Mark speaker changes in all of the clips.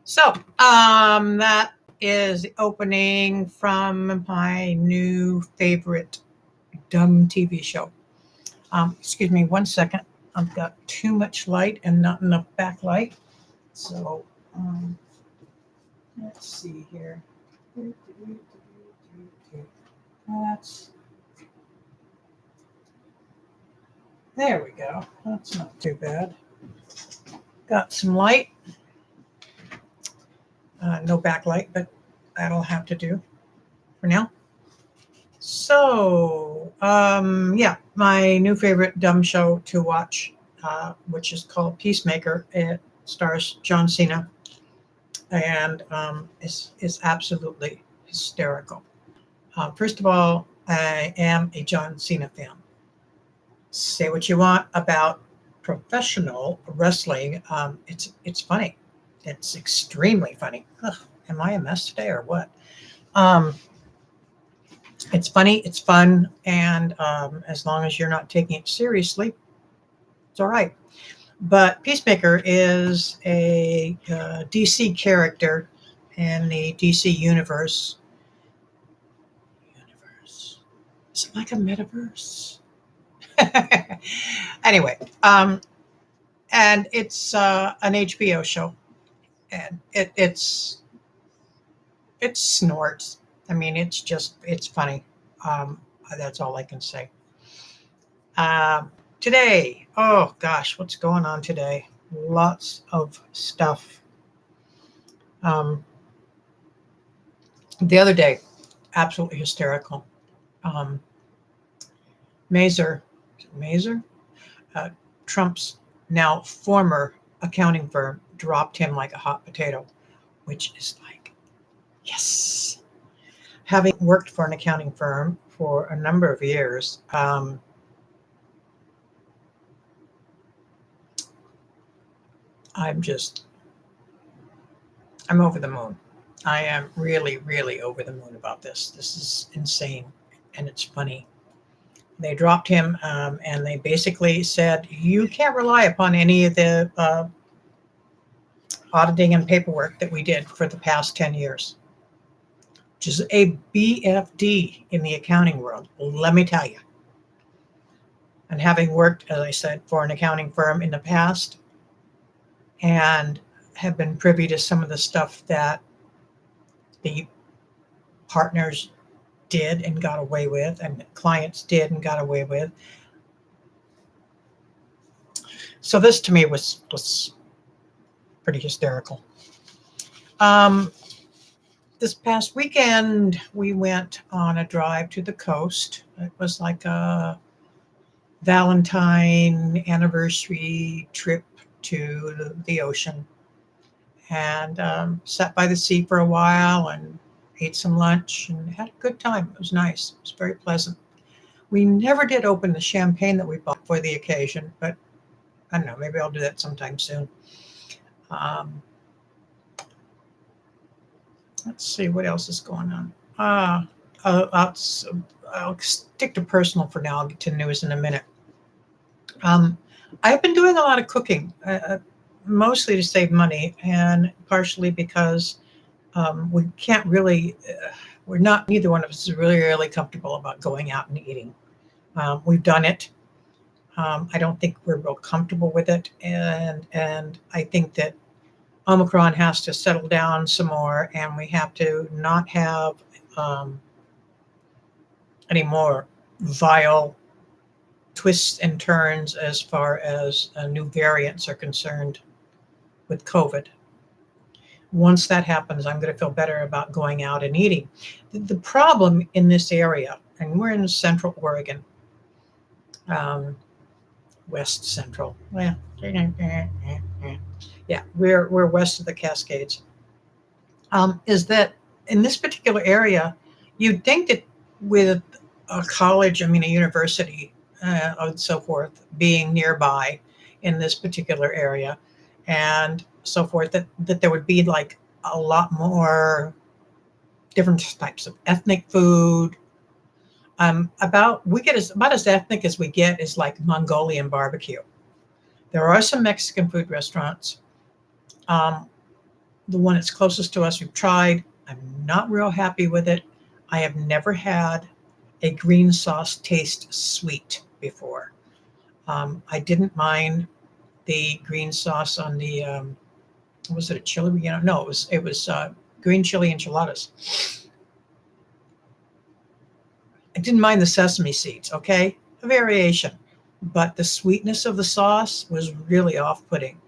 Speaker 1: So, that is the opening from my new favorite dumb TV show. Excuse me 1 second. I've got too much light and not enough backlight. So, let's see here. That's There we go. That's not too bad. Got some light. No backlight, but that'll have to do for now. So, yeah, my new favorite dumb show to watch, which is called Peacemaker. It stars John Cena and is absolutely hysterical. First of all, I am a John Cena fan. Say what you want about professional wrestling. It's funny. It's extremely funny. Ugh, am I a mess today or what? It's funny, it's fun, and as long as you're not taking it seriously, it's all right. But Peacemaker is a DC character in the DC universe. Is it like a metaverse? Anyway, and it's an HBO show, and it's snorts. I mean, it's funny. That's all I can say. Today, oh gosh, what's going on today? Lots of stuff. The other day, absolutely hysterical. Mazar, Trump's now former accounting firm dropped him like a hot potato, which is like, yes. Having worked for an accounting firm for a number of years, I'm over the moon. I am really, really over the moon about this. This is insane, and it's funny. They dropped him, and they basically said, you can't rely upon any of the auditing and paperwork that we did for the past 10 years, which is a BFD in the accounting world, let me tell you. And having worked, as I said, for an accounting firm in the past and have been privy to some of the stuff that the partners did and got away with, and clients did and got away with. So this to me was pretty hysterical. This past weekend, we went on a drive to the coast. It was like a Valentine anniversary trip to the ocean, and sat by the sea for a while and ate some lunch and had a good time. It was nice. It was very pleasant. We never did open the champagne that we bought for the occasion, but I don't know, maybe I'll do that sometime soon. Let's see what else is going on. I'll stick to personal for now. I'll get to news in a minute. I've been doing a lot of cooking, mostly to save money, and partially because we can't really, neither one of us is really comfortable about going out and eating. We've done it. I don't think we're real comfortable with it. And I think that Omicron has to settle down some more, and we have to not have any more vile twists and turns as far as new variants are concerned with COVID. Once that happens, I'm going to feel better about going out and eating. The problem in this area, and we're in Central Oregon, West Central. Yeah, we're west of the Cascades. Is that in this particular area, you'd think that with a college, a university, and so forth, being nearby in this particular area, and so forth, that there would be like a lot more different types of ethnic food, We get about as ethnic as we get is like Mongolian barbecue. There are some Mexican food restaurants. Um, the one that's closest to us we've tried. I'm not real happy with it. I have never had a green sauce taste sweet before. I didn't mind the green sauce on the was it a chili? No, it was green chili enchiladas. I didn't mind the sesame seeds. Okay, a variation, but the sweetness of the sauce was really off-putting,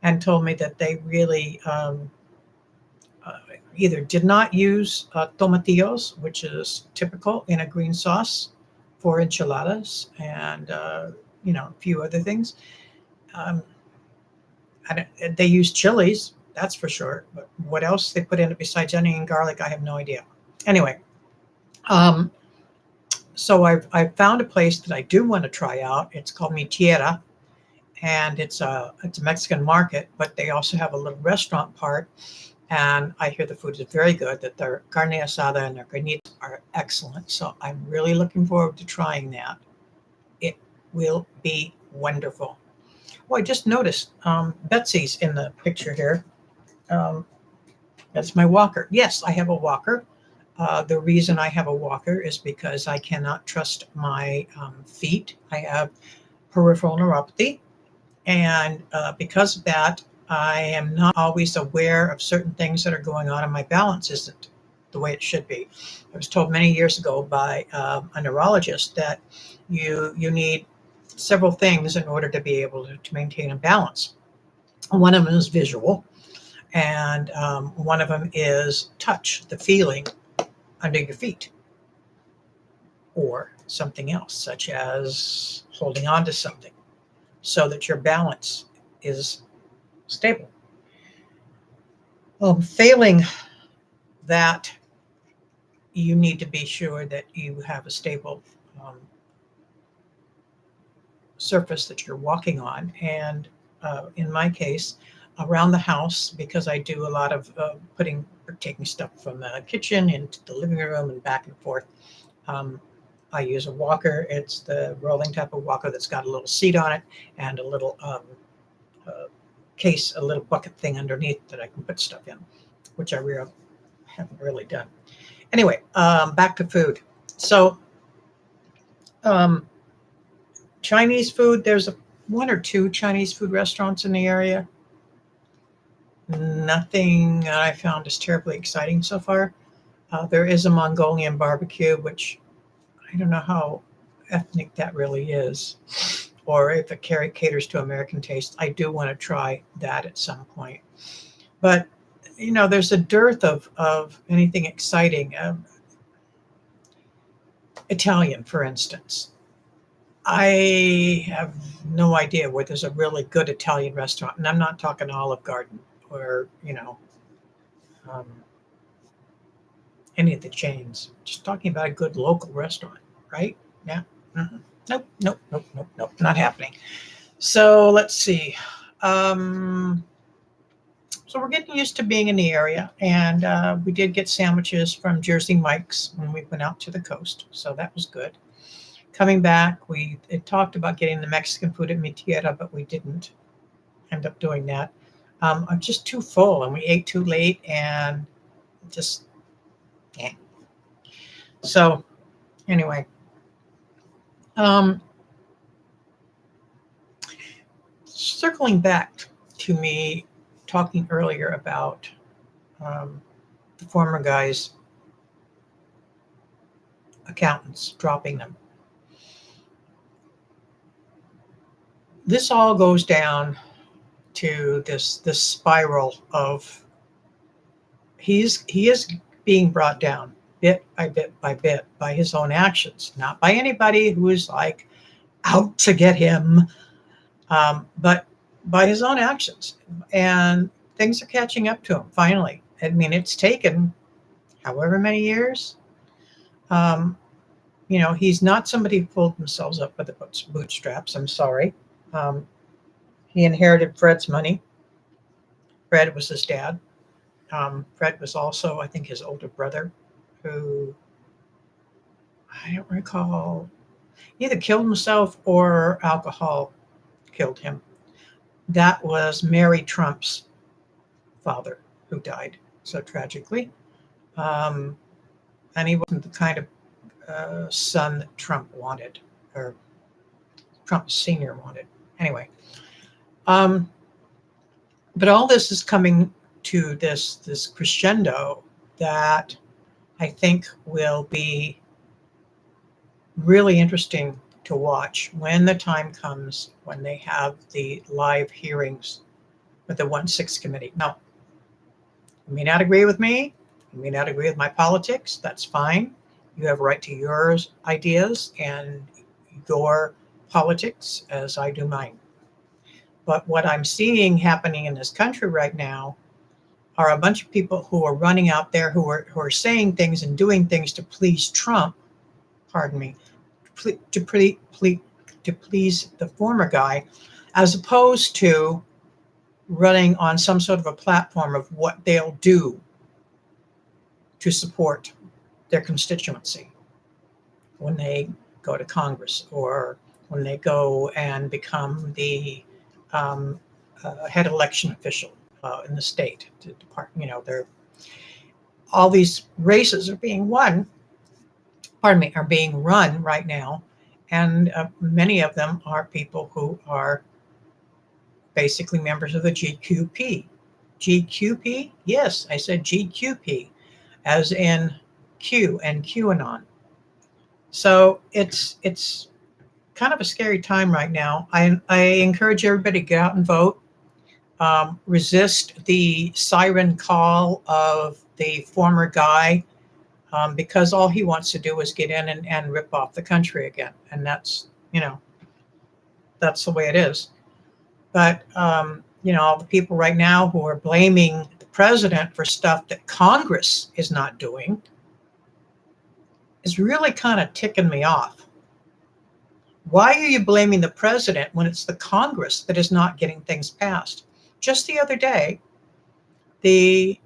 Speaker 1: and told me that they really uh, either did not use tomatillos, which is typical in a green sauce for enchiladas, and a few other things. Um, they use chilies, that's for sure. But what else they put in it besides onion and garlic, I have no idea. Anyway, um, so I've found a place that I do want to try out. It's called Mi Tierra, and it's a Mexican market, but they also have a little restaurant part. And I hear the food is very good, that their carne asada and their carnitas are excellent. So I'm really looking forward to trying that. It will be wonderful. Well, I just noticed Betsy's in the picture here. Um, that's my walker. Yes, I have a walker. The reason I have a walker is because I cannot trust my feet. I have peripheral neuropathy. And because of that, I am not always aware of certain things that are going on, and my balance isn't the way it should be. I was told many years ago by a neurologist that you need several things in order to be able to maintain a balance. One of them is visual, and one of them is touch, the feeling under your feet, or something else, such as holding on to something so that your balance is stable. Failing that, you need to be sure that you have a stable surface that you're walking on. And in my case, around the house, because I do a lot of taking stuff from the kitchen into the living room and back and forth. I use a walker. It's the rolling type of walker that's got a little seat on it and a little case, a little bucket thing underneath that I can put stuff in, which I haven't really done. Anyway, back to food. So Chinese food, there's one or two Chinese food restaurants in the area. Nothing that I found is terribly exciting so far. There is a Mongolian barbecue, which I don't know how ethnic that really is, or if it caters to American taste. I do want to try that at some point. But, there's a dearth of anything exciting. Italian, for instance. I have no idea where there's a really good Italian restaurant. And I'm not talking Olive Garden or, um, any of the chains. Just talking about a good local restaurant, right? Yeah. Mm-hmm. Nope. Not happening. So let's see. So we're getting used to being in the area, and we did get sandwiches from Jersey Mike's when we went out to the coast. So that was good. Coming back, we talked about getting the Mexican food at Mi Tierra, but we didn't end up doing that. I'm just too full, and we ate too late, and just, yeah. So anyway, circling back to me talking earlier about the former guy's accountants dropping them. This all goes down to this spiral of he is being brought down bit by bit by bit by his own actions, not by anybody who is like out to get him, but by his own actions. And things are catching up to him finally. I mean, it's taken however many years. He's not somebody who pulled themselves up by the bootstraps. I'm sorry. He inherited Fred's money. Fred was his dad. Fred was also, I think, his older brother, who I don't recall, either killed himself or alcohol killed him. That was Mary Trump's father who died so tragically. Um, and he wasn't the kind of son that Trump wanted, or Trump Sr. wanted. Anyway, but all this is coming to this crescendo that I think will be really interesting to watch when the time comes when they have the live hearings with the 1/6 committee. Now, you may not agree with me, you may not agree with my politics, that's fine. You have a right to your ideas and your politics as I do mine. But what I'm seeing happening in this country right now are a bunch of people who are running out there who are saying things and doing things to please Trump, pardon me, to please the former guy, as opposed to running on some sort of a platform of what they'll do to support their constituency when they go to Congress or when they go and become the head election official in the state. All these races are being won, are being run right now, and many of them are people who are basically members of the GQP. GQP? Yes, I said GQP, as in Q and QAnon. So it's kind of a scary time right now. I encourage everybody to get out and vote. Resist the siren call of the former guy, because all he wants to do is get in and rip off the country again. And that's the way it is. But, all the people right now who are blaming the president for stuff that Congress is not doing is really kind of ticking me off. Why are you blaming the president when it's the Congress that is not getting things passed? Just the other day, the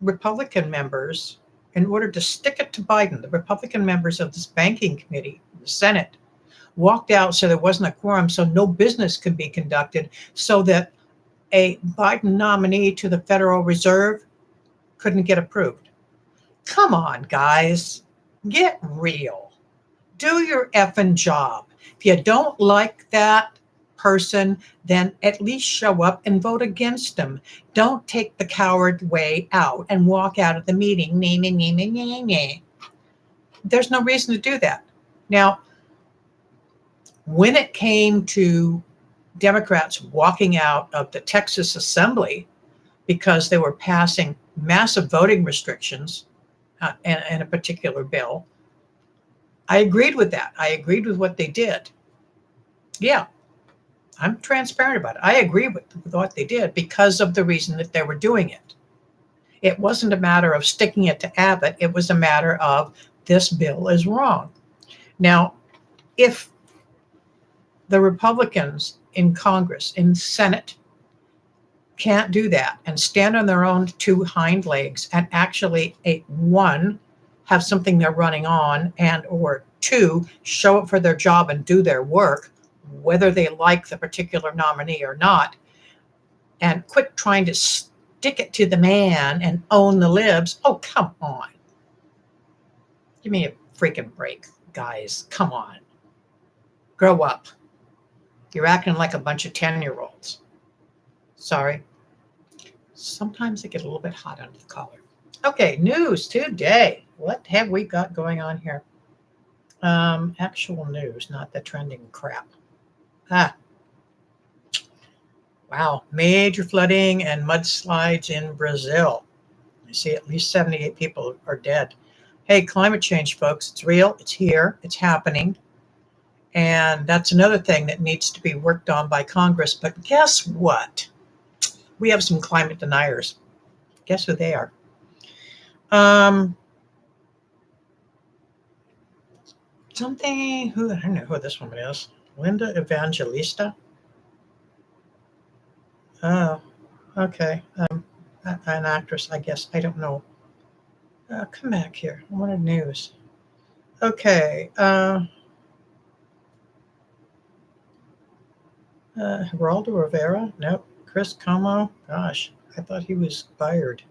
Speaker 1: Republican members, in order to stick it to Biden, the Republican members of this banking committee, the Senate, walked out so there wasn't a quorum, so no business could be conducted, so that a Biden nominee to the Federal Reserve couldn't get approved. Come on, guys. Get real. Do your effing job. If you don't like that person, then at least show up and vote against them. Don't take the coward way out and walk out of the meeting. There's no reason to do that. Now, when it came to Democrats walking out of the Texas Assembly because they were passing massive voting restrictions in a particular bill, I agreed with that. I agreed with what they did. Yeah, I'm transparent about it. I agree with what they did because of the reason that they were doing it. It wasn't a matter of sticking it to Abbott. It was a matter of this bill is wrong. Now, if the Republicans in Congress, in Senate, can't do that and stand on their own two hind legs and actually, one, have something they're running on, and or two, show up for their job and do their work, whether they like the particular nominee or not, and quit trying to stick it to the man and own the libs. Oh, come on. Give me a freaking break, guys. Come on. Grow up. You're acting like a bunch of 10-year-olds. Sorry. Sometimes I get a little bit hot under the collar. Okay, news today. What have we got going on here? Actual news, not the trending crap. Wow, major flooding and mudslides in Brazil. I see at least 78 people are dead. Hey, climate change, folks, it's real, it's here, it's happening. And that's another thing that needs to be worked on by Congress. But guess what? We have some climate deniers. Guess who they are? I don't know who this woman is. Linda Evangelista? Oh, okay. An actress, I guess. I don't know. Come back here. I wanted news. Okay. Geraldo Rivera? Nope. Chris Como? Gosh, I thought he was fired.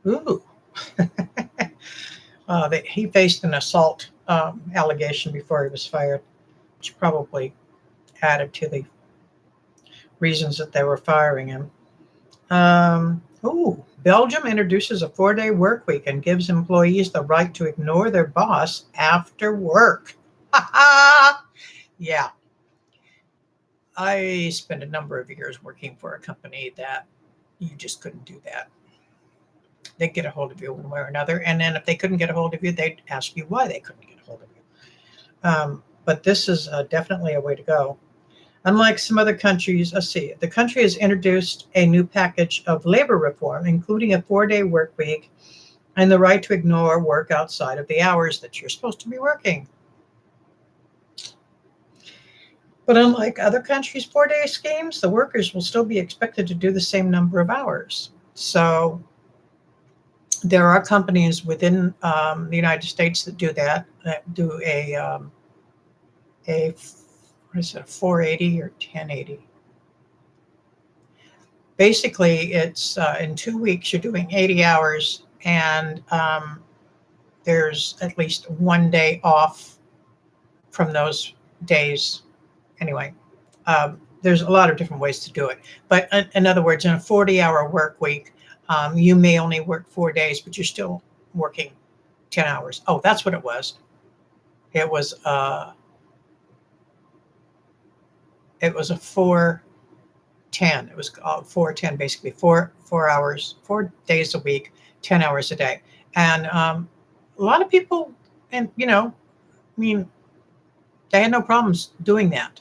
Speaker 1: Ooh. He faced an assault allegation before he was fired, which probably added to the reasons that they were firing him. Belgium introduces a 4-day work week and gives employees the right to ignore their boss after work. Yeah. I spent a number of years working for a company that you just couldn't do that. They'd get a hold of you one way or another. And then if they couldn't get a hold of you, they'd ask you why they couldn't get a hold of you. But this is definitely a way to go. Unlike some other countries, let's see, the country has introduced a new package of labor reform, including a 4-day work week and the right to ignore work outside of the hours that you're supposed to be working. But unlike other countries' 4-day schemes, the workers will still be expected to do the same number of hours. So there are companies within the United States that do that do a what is it, a 480 or 1080? Basically, it's in 2 weeks you're doing 80 hours, and there's at least 1 day off from those days. Anyway, there's a lot of different ways to do it. But in other words, in a 40-hour work week, you may only work 4 days, but you're still working 10 hours. Oh, that's what it was. It was a 4-10. It was 4-10, basically 4 hours, 4 days a week, 10 hours a day. And a lot of people, and I mean, they had no problems doing that.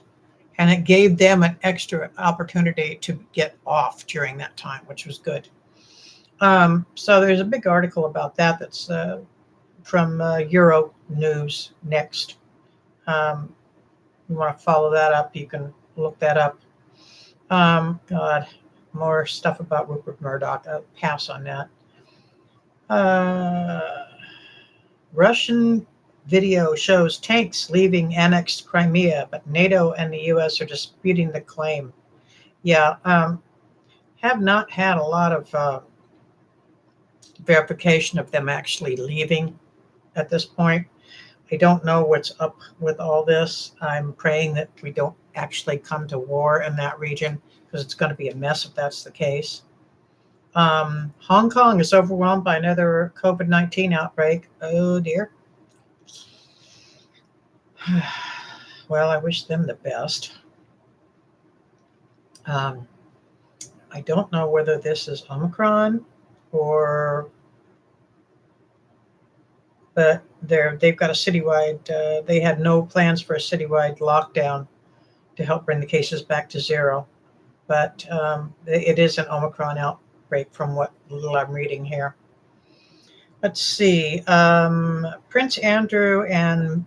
Speaker 1: And it gave them an extra opportunity to get off during that time, which was good. So there's a big article about that that's from Euro News Next. You want to follow that up, you can look that up. God, more stuff about Rupert Murdoch. I'll pass on that. Russian video shows tanks leaving annexed Crimea, but NATO and the U.S. are disputing the claim. Yeah, have not had a lot of verification of them actually leaving at this point. I don't know what's up with all this. I'm praying that we don't actually come to war in that region, because it's going to be a mess if that's the case. Hong Kong is overwhelmed by another COVID-19 outbreak. Oh dear. Well, I wish them the best. I don't know whether this is Omicron but they've got a citywide, they had no plans for a citywide lockdown to help bring the cases back to zero. But it is an Omicron outbreak from what little I'm reading here. Let's see. Prince Andrew and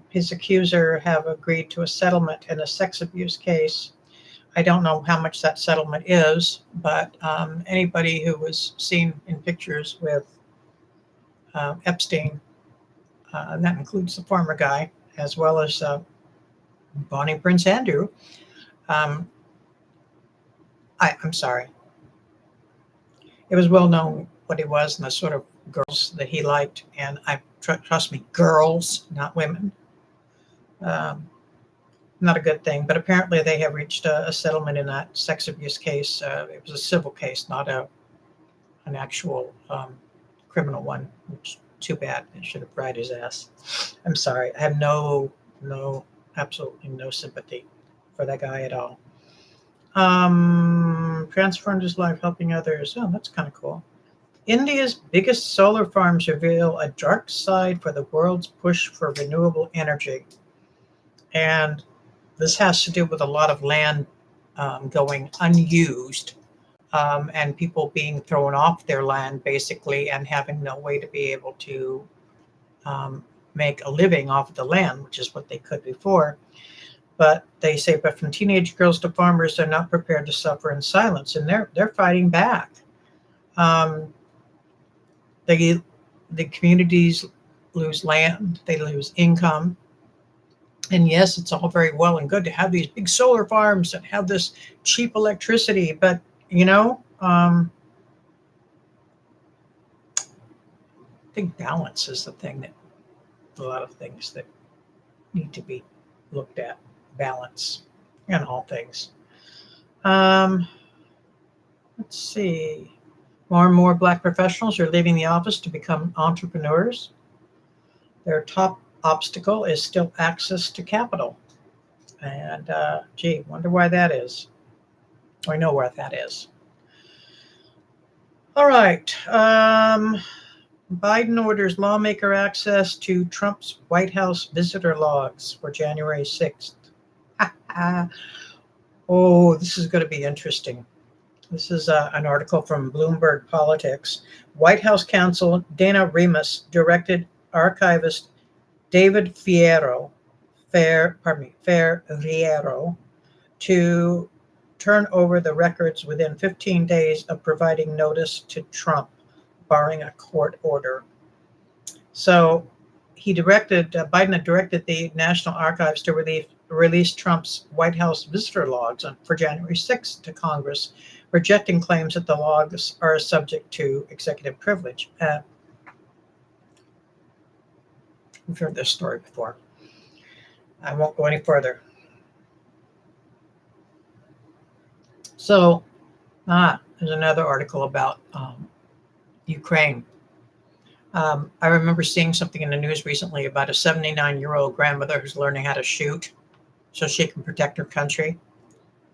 Speaker 1: his accuser have agreed to a settlement in a sex abuse case. I don't know how much that settlement is, but anybody who was seen in pictures with Epstein, and that includes the former guy, as well as Bonnie Prince Andrew. I'm sorry. It was well known what he was and the sort of girls that he liked, and trust me, girls, not women. Not a good thing, but apparently they have reached a settlement in that sex abuse case. It was a civil case, not an actual criminal one, which too bad. It should have fried his ass. I'm sorry. I have absolutely no sympathy for that guy at all. Transformed his life helping others. Oh, that's kind of cool. India's biggest solar farms reveal a dark side for the world's push for renewable energy. And this has to do with a lot of land going unused, and people being thrown off their land, basically, and having no way to be able to make a living off of the land, which is what they could before. But they say, but from teenage girls to farmers, they're not prepared to suffer in silence, and they're fighting back. The the communities lose land, they lose income. And yes, it's all very well and good to have these big solar farms and have this cheap electricity, but I think balance is the thing that a lot of things that need to be looked at. Balance in all things. Let's see. More and more Black professionals are leaving the office to become entrepreneurs. Their top obstacle is still access to capital. And wonder why that is. I know where that is. All right. Biden orders lawmaker access to Trump's White House visitor logs for January 6th. Oh, this is going to be interesting. This is an article from Bloomberg Politics. White House counsel Dana Remus directed archivist David Ferriero to turn over the records within 15 days of providing notice to Trump, barring a court order. So Biden had directed the National Archives to release Trump's White House visitor logs for January 6th to Congress, rejecting claims that the logs are subject to executive privilege. We've heard this story before. I won't go any further. So, there's another article about Ukraine. I remember seeing something in the news recently about a 79-year-old grandmother who's learning how to shoot so she can protect her country.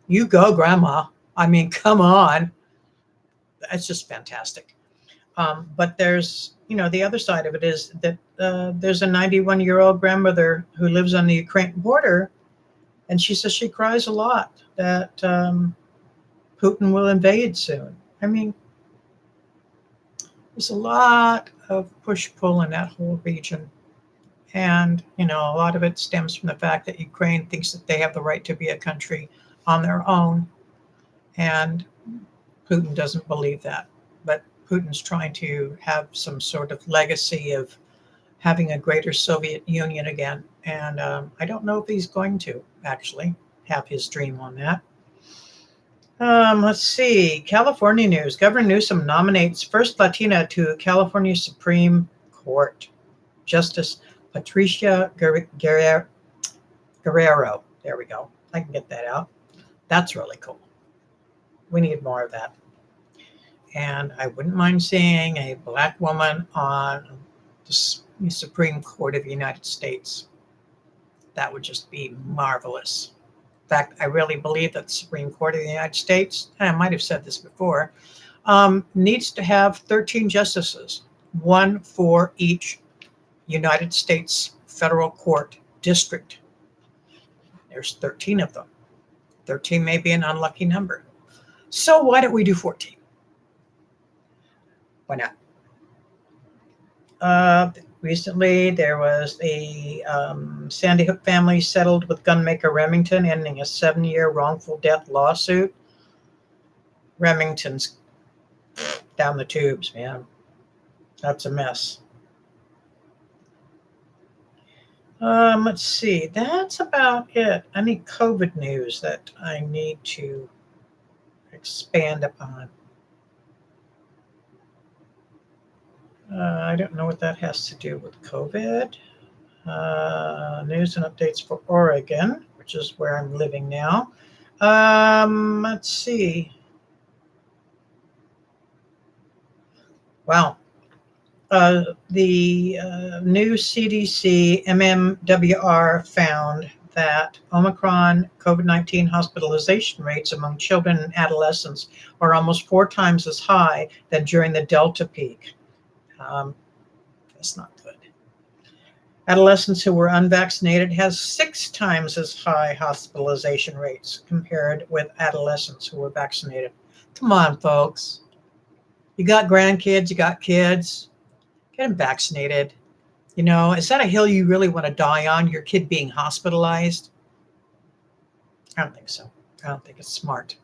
Speaker 1: You go, Grandma. I mean, come on. That's just fantastic. But there's, the other side of it is that there's a 91-year-old grandmother who lives on the Ukraine border, and she says she cries a lot that Putin will invade soon. I mean, there's a lot of push-pull in that whole region. And, a lot of it stems from the fact that Ukraine thinks that they have the right to be a country on their own. And Putin doesn't believe that. But Putin's trying to have some sort of legacy of having a greater Soviet Union again. And I don't know if he's going to actually have his dream on that. Let's see. California news. Governor Newsom nominates first Latina to California Supreme Court. Justice Patricia Guerrero. There we go. I can get that out. That's really cool. We need more of that. And I wouldn't mind seeing a Black woman on the Supreme Court of the United States. That would just be marvelous. In fact, I really believe that the Supreme Court of the United States, and I might have said this before, needs to have 13 justices, one for each United States federal court district. There's 13 of them. 13 may be an unlucky number. So why don't we do 14? Why not? Recently, there was a Sandy Hook family settled with gunmaker Remington, ending a 7-year wrongful death lawsuit. Remington's down the tubes, man. That's a mess. Let's see. That's about it. Any COVID news that I need to expand upon? I don't know what that has to do with COVID. News and updates for Oregon, which is where I'm living now. Let's see. Wow. The new CDC MMWR found that Omicron COVID-19 hospitalization rates among children and adolescents are almost 4 times as high than during the Delta peak. That's not good. Adolescents who were unvaccinated has 6 times as high hospitalization rates compared with adolescents who were vaccinated. Come on, folks. You got grandkids, you got kids. Get them vaccinated. Is that a hill you really want to die on, your kid being hospitalized? I don't think so. I don't think it's smart.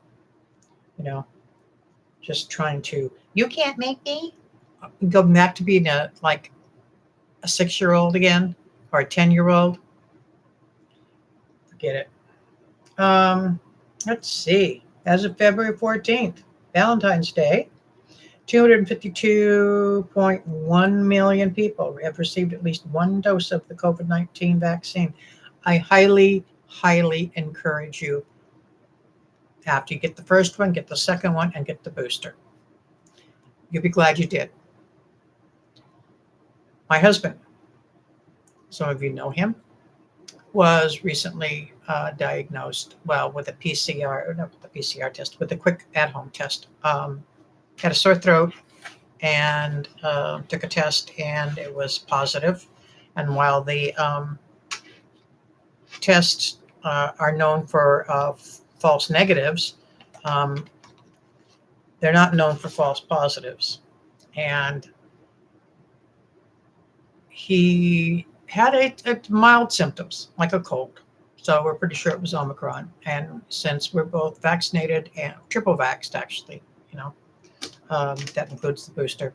Speaker 1: Just trying to, you can't make me. go back to being a 6-year-old again or a 10-year-old. Forget it. Let's see. As of February 14th, Valentine's Day, 252.1 million people have received at least one dose of the COVID-19 vaccine. I highly, highly encourage you, after you get the first one, get the second one, and get the booster. You'll be glad you did. My husband, some of you know him, was recently diagnosed, with a PCR, not with the PCR test, with a quick at-home test. Had a sore throat and took a test, and it was positive. And while the tests are known for false negatives, they're not known for false positives. And he had a mild symptoms, like a cold. So we're pretty sure it was Omicron. And since we're both vaccinated and triple vaxxed, actually, that includes the booster.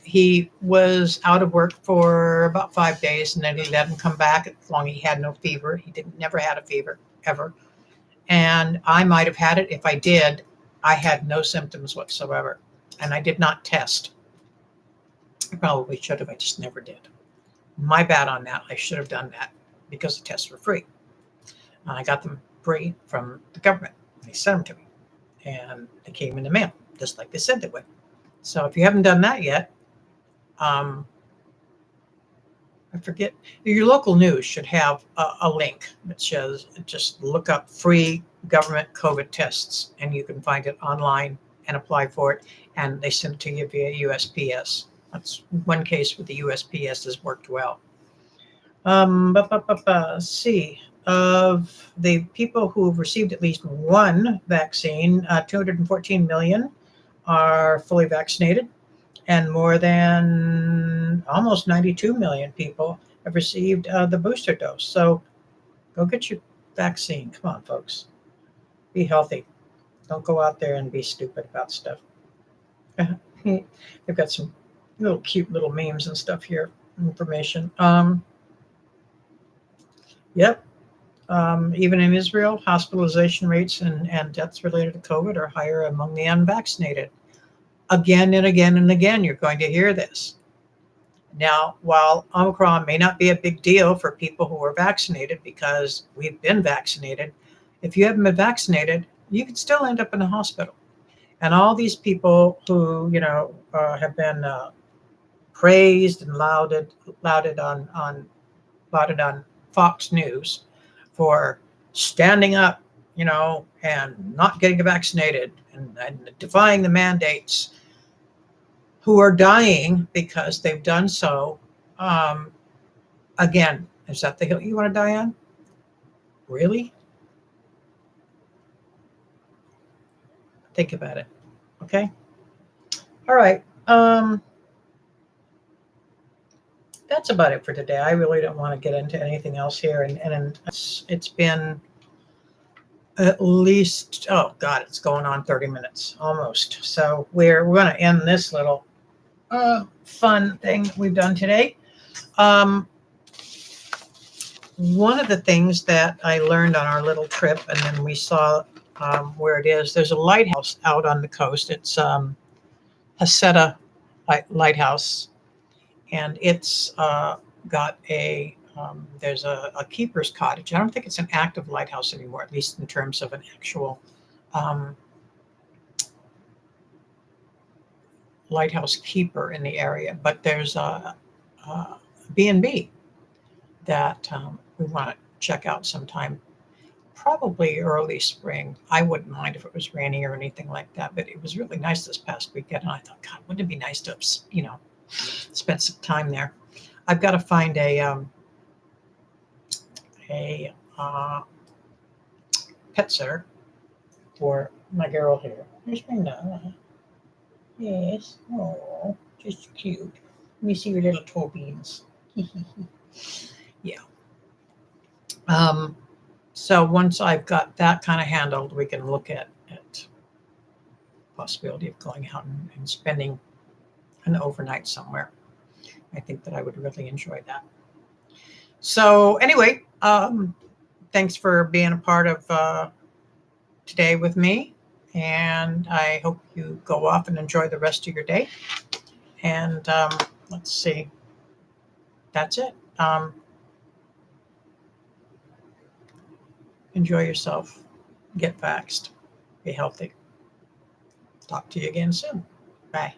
Speaker 1: He was out of work for about 5 days, and then he let him come back as long as he had no fever. He never had a fever, ever. And I might have had it. If I did, I had no symptoms whatsoever. And I did not test. I probably should have. I just never did. My bad on that. I should have done that because the tests were free. I got them free from the government. They sent them to me. And they came in the mail, just like they said they would. So if you haven't done that yet, I forget, your local news should have a link that says, just look up free government COVID tests, and you can find it online and apply for it. And they send it to you via USPS. That's one case where the USPS has worked well. Let's see. Of the people who have received at least one vaccine, 214 million are fully vaccinated, and more than almost 92 million people have received the booster dose. So go get your vaccine. Come on, folks. Be healthy. Don't go out there and be stupid about stuff. They've got some cute little memes and stuff here, information. Yep. Even in Israel, hospitalization rates and deaths related to COVID are higher among the unvaccinated. Again and again and again, you're going to hear this. Now, while Omicron may not be a big deal for people who are vaccinated because we've been vaccinated, if you haven't been vaccinated, you could still end up in a hospital. And all these people who, have been praised and lauded on Fox News for standing up, and not getting vaccinated and defying the mandates, who are dying because they've done so. Again, is that the hill you want to die on? Really? Think about it. Okay. All right. That's about it for today. I really don't want to get into anything else here. And it's been at least, it's going on 30 minutes almost. So we're going to end this little fun thing that we've done today. One of the things that I learned on our little trip, and then we saw where it is, there's a lighthouse out on the coast. It's Haceta Lighthouse. And it's got there's a keeper's cottage. I don't think it's an active lighthouse anymore, at least in terms of an actual lighthouse keeper in the area. But there's a B&B that we want to check out sometime, probably early spring. I wouldn't mind if it was rainy or anything like that, but it was really nice this past weekend. And I thought, God, wouldn't it be nice to, spend some time there. I've got to find a pet sitter for my girl here. Here's my Nana. Yes. Oh, just cute. Let me see your little toe beans. Yeah. So once I've got that kind of handled, we can look at possibility of going out and spending an overnight somewhere. I think that I would really enjoy that. So anyway, thanks for being a part of today with me. And I hope you go off and enjoy the rest of your day. And let's see. That's it. Enjoy yourself. Get vaxxed. Be healthy. Talk to you again soon. Bye.